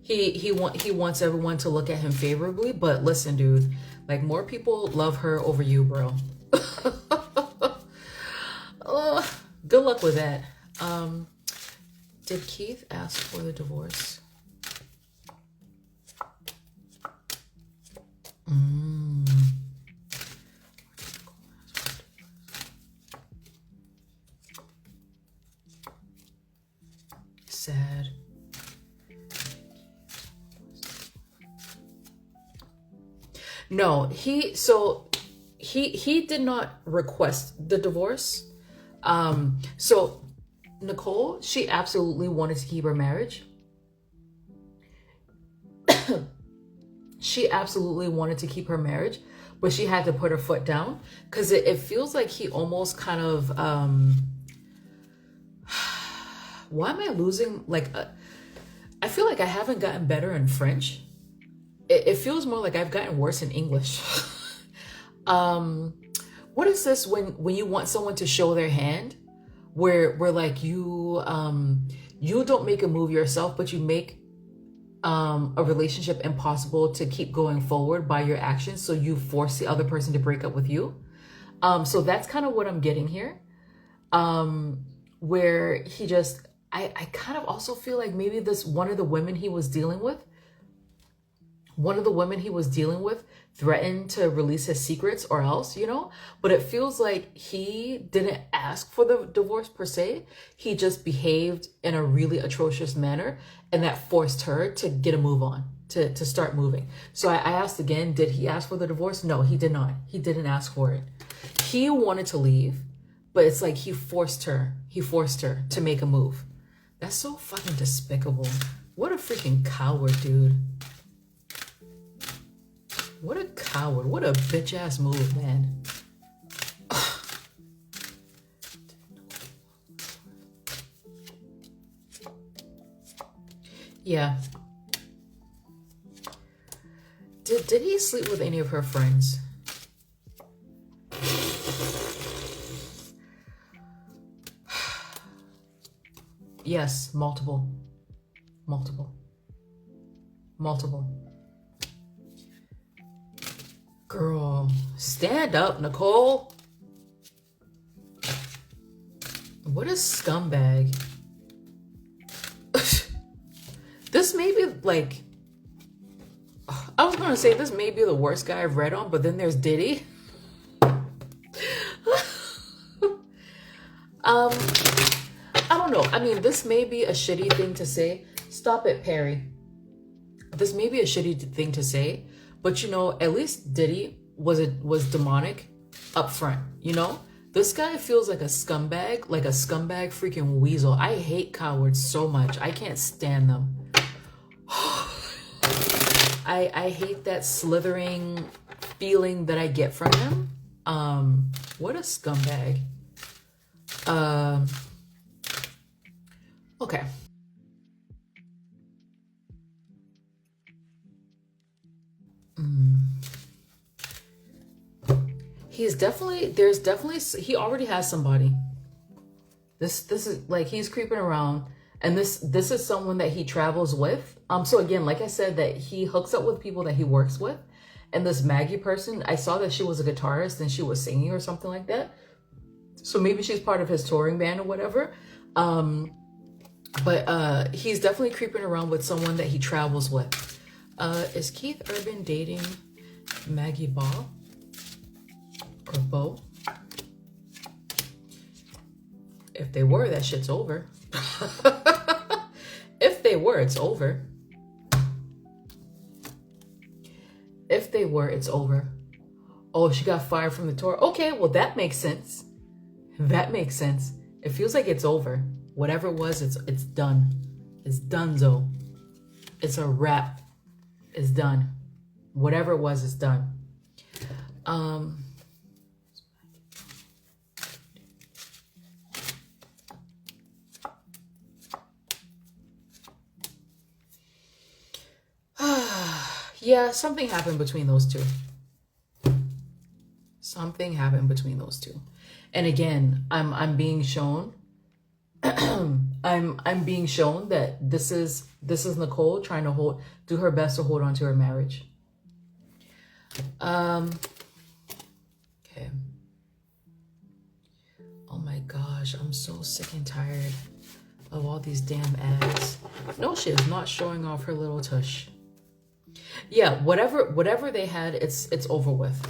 He wants everyone to look at him favorably. But listen, dude, more people love her over you, bro. Good luck with that. Did Keith ask for the divorce? Sad. No, he did not request the divorce. So Nicole, she absolutely wanted to keep her marriage. She absolutely wanted to keep her marriage, but she had to put her foot down because it feels like he almost kind of, why am I losing? I feel like I haven't gotten better in French. It feels more like I've gotten worse in English. What is this when you want someone to show their hand, where you don't make a move yourself, but you make a relationship impossible to keep going forward by your actions, so you force the other person to break up with you. So that's kind of what I'm getting here, where he just, I kind of also feel like maybe one of the women he was dealing with threatened to release his secrets or else, but it feels like he didn't ask for the divorce per se. He just behaved in a really atrocious manner, and that forced her to get a move on, to start moving. So I asked again, did he ask for the divorce? No, he did not. He didn't ask for it. He wanted to leave, but it's like he forced her to make a move. That's so fucking despicable. What a freaking coward, dude. What a coward. What a bitch ass move, man. Yeah. Did he sleep with any of her friends? Yes, multiple. Girl, stand up, Nicole. What a scumbag. This may be like, I was gonna say this may be the worst guy I've read on, but then there's Diddy. I don't know. I mean, this may be a shitty thing to say. Stop it, Perry. This may be a shitty thing to say, but you know, at least Diddy was demonic up front, you know? This guy feels like a scumbag freaking weasel. I hate cowards so much. I can't stand them. I hate that slithering feeling that I get from him. What a scumbag. Okay. He already has somebody. This is like, he's creeping around, and this is someone that he travels with. So again, like I said, that he hooks up with people that he works with. And this Maggie person, I saw that she was a guitarist and she was singing or something like that. So maybe she's part of his touring band or whatever. But he's definitely creeping around with someone that he travels with. Is Keith Urban dating Maggie Baugh? Or Beau? If they were, that shit's over. If they were, it's over. If they were, it's over. Oh, she got fired from the tour. Okay, well, that makes sense. That makes sense. It feels like it's over. Whatever it was, it's done. It's donezo. It's a wrap. It's done. Whatever it was, it's done. Yeah, something happened between those two. Something happened between those two. And again, I'm being shown I'm being shown that this is Nicole trying to do her best to hold on to her marriage. Okay. Oh my gosh, I'm so sick and tired of all these damn ads. No, she is not showing off her little tush. Yeah, whatever they had, it's over with.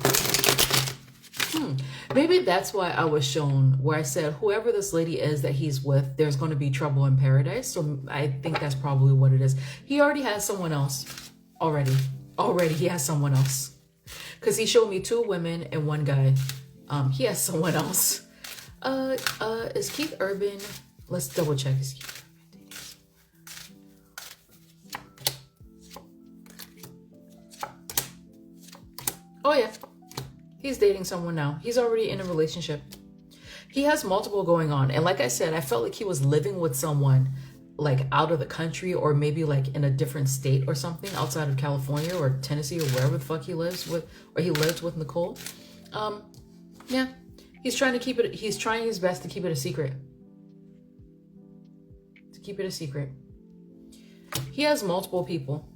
Maybe that's why I was shown where I said whoever this lady is that he's with, there's going to be trouble in paradise. So I think that's probably what it is. He already has someone else. Already he has someone else. Because he showed me 2 women and 1 guy. He has someone else. Is Keith Urban? Let's double check. Is Keith Urban dating? Oh yeah. He's dating someone now. He's already in a relationship. He has multiple going on. And like I said, I felt like he was living with someone like out of the country, or maybe like in a different state or something outside of California or Tennessee or wherever the fuck he lives with, or he lived with Nicole. Yeah, he's trying his best to keep it a secret. He has multiple people.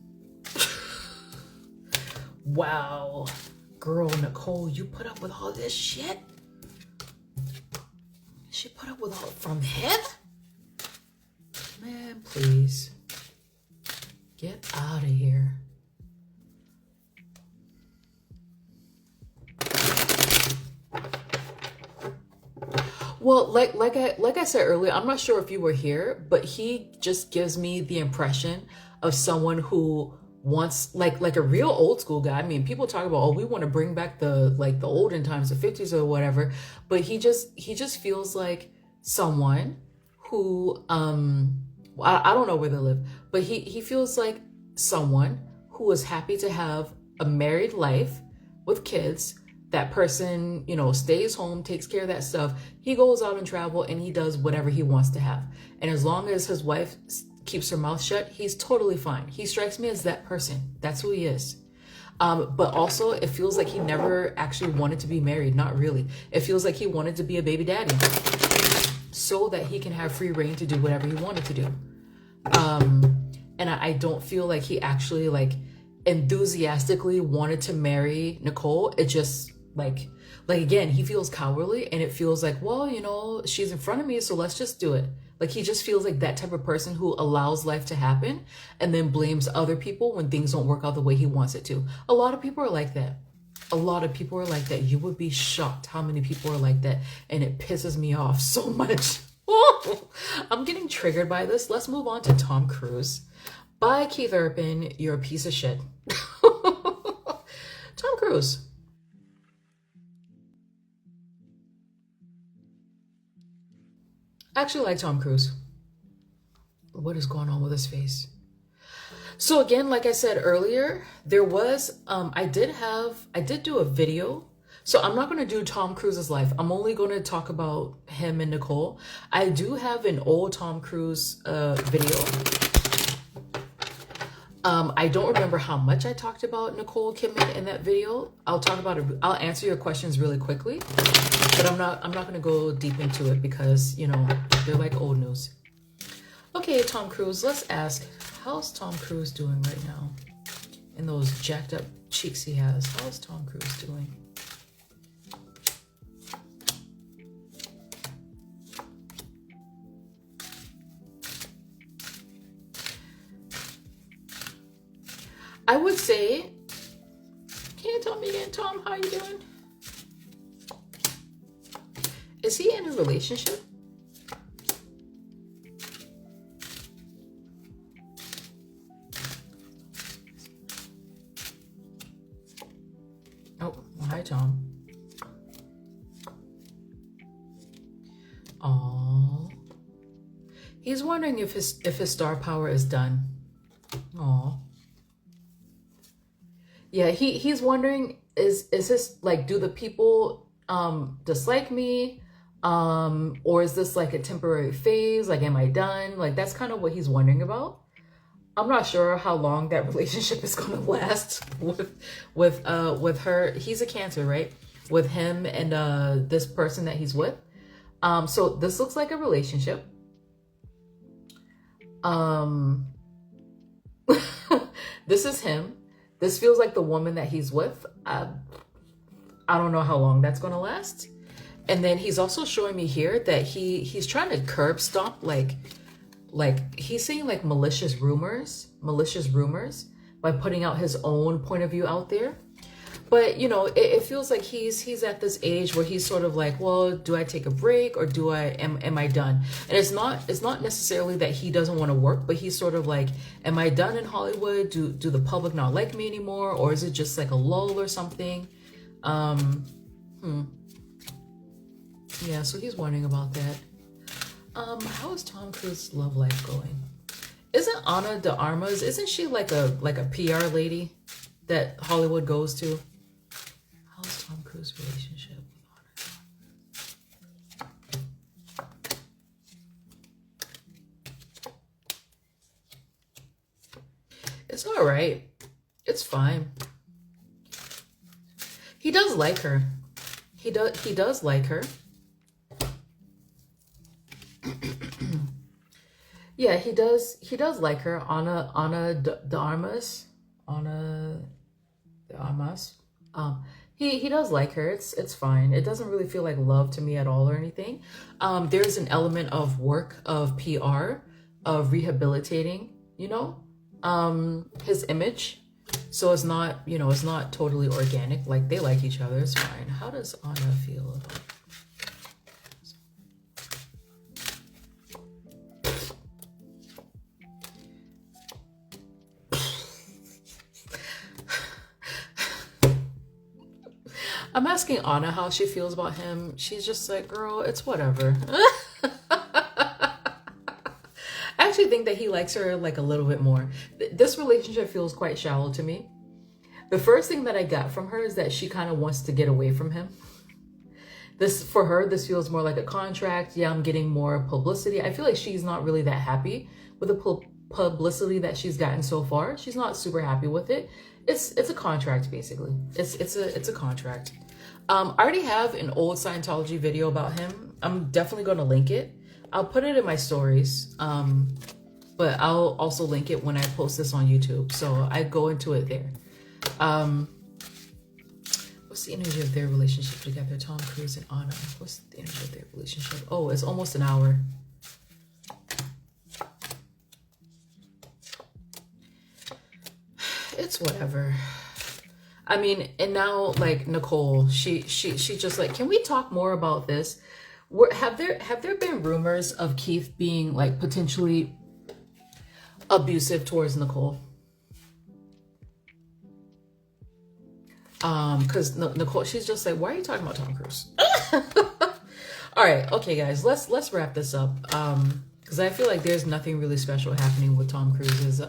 Wow. Girl, Nicole, you put up with all this shit? She put up with all from him? Man, please. Get out of here. Well, like I said earlier, I'm not sure if you were here, but he just gives me the impression of someone who wants like a real old school guy. I mean, people talk about, oh, we want to bring back the olden times, the 50s or whatever, but he just feels like someone who I don't know where they live, but he feels like someone who is happy to have a married life with kids. That person, you know, stays home, takes care of that stuff. He goes out and travel and he does whatever he wants to have. And as long as his wife keeps her mouth shut, he's totally fine. He strikes me as that person. That's who he is. But also it feels like he never actually wanted to be married. Not really. It feels like he wanted to be a baby daddy. so that he can have free reign to do whatever he wanted to do. And I don't feel like he actually like enthusiastically wanted to marry Nicole. It just like again, he feels cowardly, and it feels like, well, you know, she's in front of me, so let's just do it. Like, he just feels like that type of person who allows life to happen and then blames other people when things don't work out the way he wants it to. A lot of people are like that. A lot of people are like that. You would be shocked how many people are like that. And it pisses me off so much. I'm getting triggered by this. Let's move on to Tom Cruise. Bye, Keith Urban. You're a piece of shit. Tom Cruise. I actually like Tom Cruise. What is going on with his face? So again, like I said earlier, there was, I did do a video. So I'm not going to do Tom Cruise's life. I'm only going to talk about him and Nicole. I do have an old Tom Cruise video. I don't remember how much I talked about Nicole Kidman in that video. I'll talk about it. I'll answer your questions really quickly, but I'm not going to go deep into it because, you know, they're like old news. Okay, Tom Cruise, let's ask, how's Tom Cruise doing right now? In those jacked up cheeks he has, how's Tom Cruise doing? I would say, can you tell me again, Tom, how you doing? Is he in a relationship? Oh, hi, Tom. Aww. He's wondering if his star power is done. Aww. Yeah, he's wondering, is this like, do the people dislike me? Or is this like a temporary phase? Like, am I done? Like, that's kind of what he's wondering about. I'm not sure how long that relationship is going to last with her. He's a Cancer, right? With him and this person that he's with. So this looks like a relationship. This is him. This feels like the woman that he's with. I don't know how long that's going to last. And then he's also showing me here that he's trying to curb stomp, like he's saying like malicious rumors by putting out his own point of view out there. But, you know, it feels like he's at this age where he's sort of like, well, do I take a break or am I done? And it's not necessarily that he doesn't want to work, but he's sort of like, am I done in Hollywood? Do the public not like me anymore? Or is it just like a lull or something? Yeah, so he's wondering about that. How is Tom Cruise's love life going? Isn't Ana de Armas, isn't she like a PR lady that Hollywood goes to? How's Tom Cruise's relationship with Ana? It's all right. It's fine. He does like her. He does like her. Yeah, he does like her. Ana de Armas. Ana de Armas. He does like her. It's fine. It doesn't really feel like love to me at all or anything. There's an element of work, of PR, of rehabilitating, you know, his image. So it's not, you know, it's not totally organic. Like, they like each other. It's fine. How does Ana feel about it? I'm asking Ana how she feels about him. She's just like, girl, it's whatever. I actually think that he likes her like a little bit more. This relationship feels quite shallow to me. The first thing that I got from her is that she kind of wants to get away from him. For her, this feels more like a contract. Yeah, I'm getting more publicity. I feel like she's not really that happy with the publicity that she's gotten so far. She's not super happy with it. It's a contract, basically. It's a contract. I already have an old Scientology video about him. I'm definitely going to link it. I'll put it in my stories. But I'll also link it when I post this on YouTube. So I go into it there. What's the energy of their relationship together? Tom Cruise and Anna. What's the energy of their relationship? Oh, it's almost an hour. It's whatever. I mean, and now like Nicole, she just like, can we talk more about this? Have there been rumors of Keith being like potentially abusive towards Nicole? Because Nicole, she's just like, why are you talking about Tom Cruise? All right, okay, guys, let's wrap this up. Because I feel like there's nothing really special happening with Tom Cruise's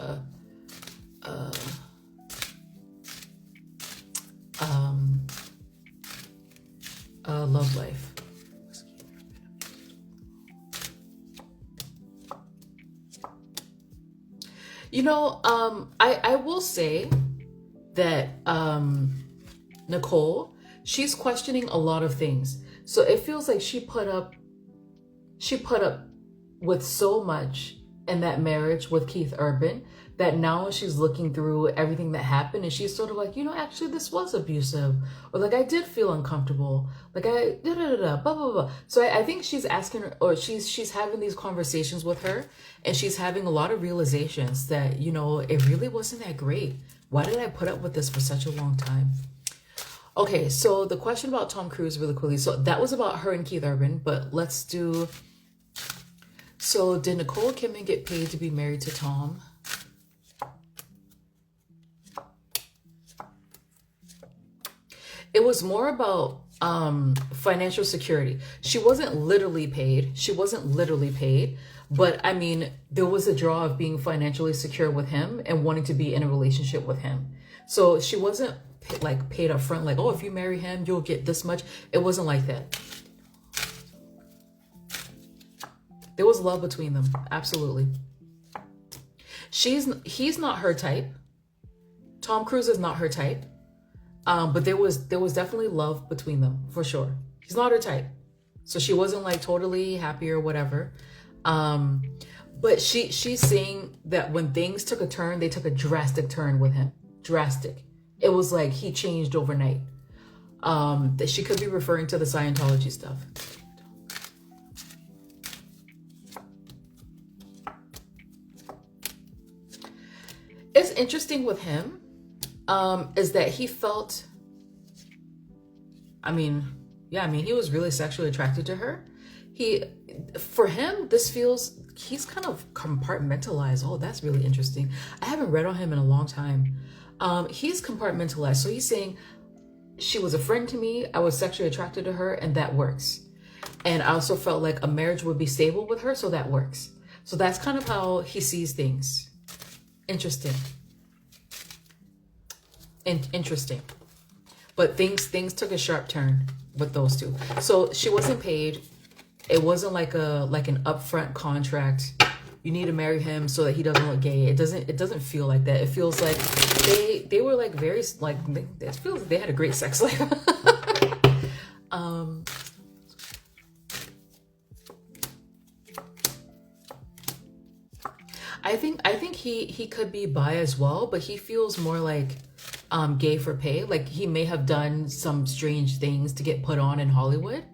love life. You know, I will say that Nicole, she's questioning a lot of things. So it feels like she put up with so much in that marriage with Keith Urban that now she's looking through everything that happened and she's sort of like, you know, actually this was abusive, or like I did feel uncomfortable, like I blah blah blah. So I think she's asking her, or she's having these conversations with her, and she's having a lot of realizations that, you know, it really wasn't that great. Why did I put up with this for such a long time? Okay, so the question about Tom Cruise really quickly. So that was about her and Keith Urban, but let's do. So did Nicole Kidman get paid to be married to Tom? It was more about financial security. She wasn't literally paid. But I mean, there was a draw of being financially secure with him and wanting to be in a relationship with him. So she wasn't like paid up front, like, oh, if you marry him, you'll get this much. It wasn't like that. There was love between them. Absolutely. He's not her type. Tom Cruise is not her type. But there was definitely love between them, for sure. He's not her type. So she wasn't like totally happy or whatever. But she's saying that when things took a turn, they took a drastic turn with him. Drastic. It was like he changed overnight. That she could be referring to the Scientology stuff. It's interesting with him. Is that he felt, he was really sexually attracted to her. For him, this feels, he's kind of compartmentalized. Oh, that's really interesting. I haven't read on him in a long time. He's compartmentalized. So he's saying, she was a friend to me, I was sexually attracted to her, and that works. And I also felt like a marriage would be stable with her, so that works. So that's kind of how he sees things. Interesting. Interesting. But things took a sharp turn with those two. So she wasn't paid. It wasn't like an upfront contract. You need to marry him so that he doesn't look gay. It doesn't feel like that. It feels like they were like very like, it feels like they had a great sex life. I think he could be bi as well, but he feels more like gay for pay. Like he may have done some strange things to get put on in Hollywood.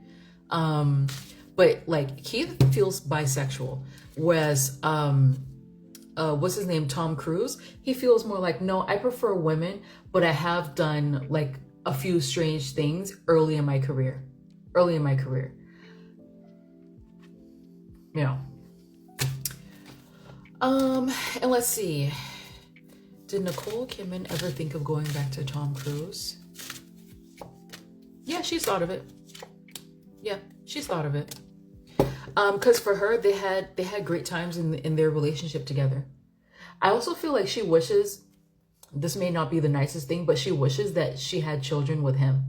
But like Keith feels bisexual, whereas what's his name, Tom Cruise, he feels more like, no, I prefer women, but I have done like a few strange things early in my career. You know. And let's see. Did Nicole Kidman ever think of going back to Tom Cruise? Yeah, she's thought of it. Yeah, she's thought of it. Because for her, they had great times in their relationship together. I also feel like she wishes, this may not be the nicest thing, but she wishes that she had children with him.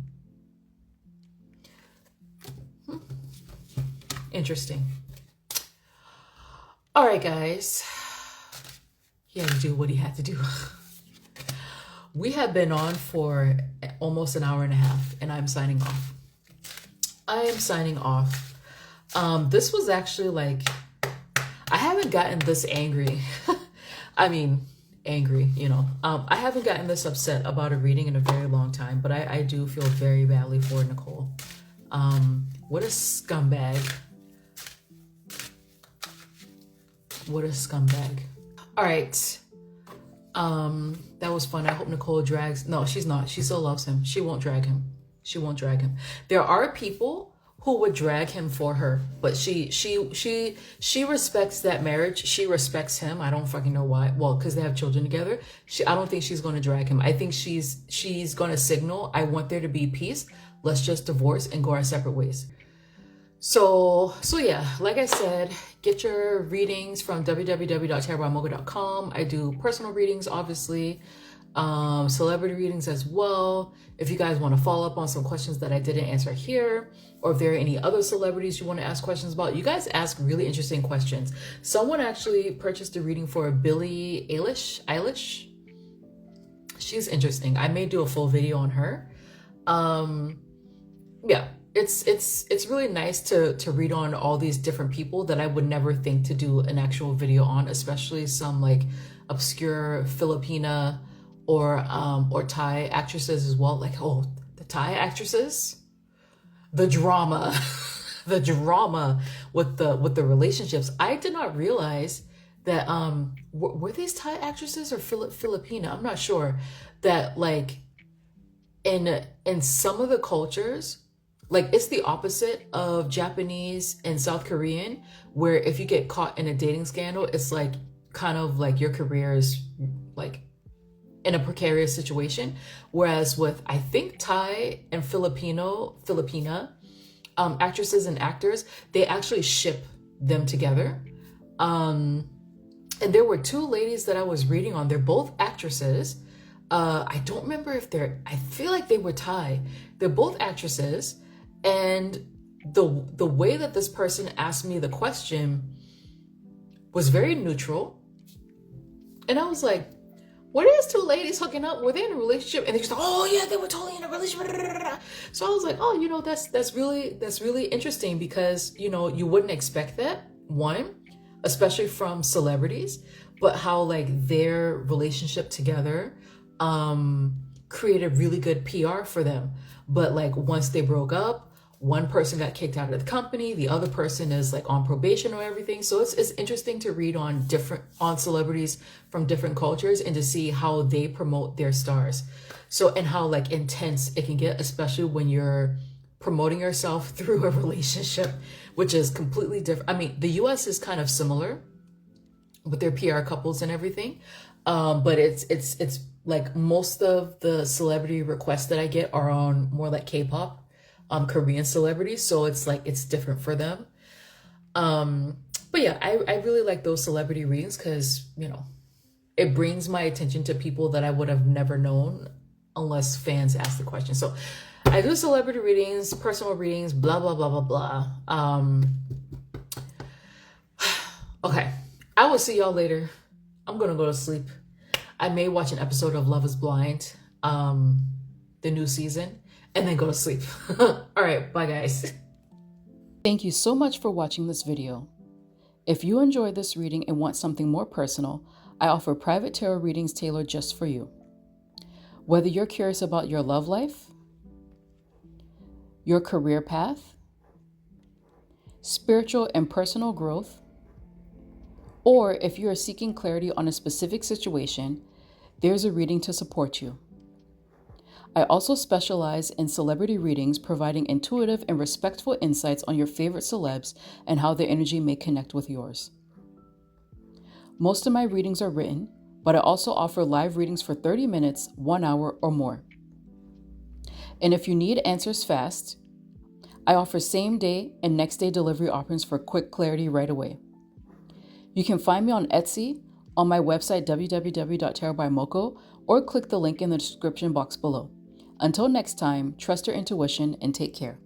Interesting. All right, guys. He had to do what he had to do. We have been on for almost an hour and a half, and I'm signing off. This was actually like, I haven't gotten this angry. I mean, angry, you know. I haven't gotten this upset about a reading in a very long time, but I do feel very badly for Nicole. What a scumbag. What a scumbag. All right. That was fun. I hope Nicole drags. No, she's not. She still loves him. She won't drag him. She won't drag him. There are people who would drag him for her, but she respects that marriage. She respects him. I don't fucking know why. Well, because they have children together. I don't think she's going to drag him. I think she's going to signal, I want there to be peace. Let's just divorce and go our separate ways. So yeah, like I said, get your readings from www.tarotbymokko.com. I do personal readings, obviously, celebrity readings as well. If you guys want to follow up on some questions that I didn't answer here, or if there are any other celebrities you want to ask questions about, you guys ask really interesting questions. Someone actually purchased a reading for Billie Eilish. She's interesting. I may do a full video on her. Yeah. It's really nice to read on all these different people that I would never think to do an actual video on, especially some like obscure Filipina or Thai actresses as well. Like, oh, the Thai actresses, the drama, the drama with the relationships. I did not realize that were these Thai actresses or Filipina? I'm not sure. That like in some of the cultures, like it's the opposite of Japanese and South Korean, where if you get caught in a dating scandal, it's like kind of like your career is like in a precarious situation. Whereas with, I think, Thai and Filipina actresses and actors, they actually ship them together. And there were two ladies that I was reading on. They're both actresses. I don't remember if I feel like they were Thai. They're both actresses. And the way that this person asked me the question was very neutral. And I was like, were these two ladies hooking up? Were they in a relationship? And they just, oh yeah, they were totally in a relationship. So I was like, oh, you know, that's really interesting, because, you know, you wouldn't expect that, one, especially from celebrities, but how like their relationship together created really good PR for them. But like once they broke up, one person got kicked out of the company, the other person is like on probation or everything. So it's interesting to read on celebrities from different cultures and to see how they promote their stars. So, and how like intense it can get, especially when you're promoting yourself through a relationship, which is completely different. I mean, the US is kind of similar with their PR couples and everything. But it's like most of the celebrity requests that I get are on more like K-pop, Korean celebrities. So it's like, it's different for them. But yeah, I really like those celebrity readings because, you know, it brings my attention to people that I would have never known unless fans ask the question. So I do celebrity readings, personal readings, blah, blah, blah, blah, blah. Okay. I will see y'all later. I'm going to go to sleep. I may watch an episode of Love is Blind, the new season, and then go to sleep. All right. Bye, guys. Thank you so much for watching this video. If you enjoyed this reading and want something more personal, I offer private tarot readings tailored just for you. Whether you're curious about your love life, your career path, spiritual and personal growth, or if you are seeking clarity on a specific situation, there's a reading to support you. I also specialize in celebrity readings, providing intuitive and respectful insights on your favorite celebs and how their energy may connect with yours. Most of my readings are written, but I also offer live readings for 30 minutes, 1 hour, or more. And if you need answers fast, I offer same day and next day delivery options for quick clarity right away. You can find me on Etsy, on my website www.tarotbymokko, or click the link in the description box below. Until next time, trust your intuition and take care.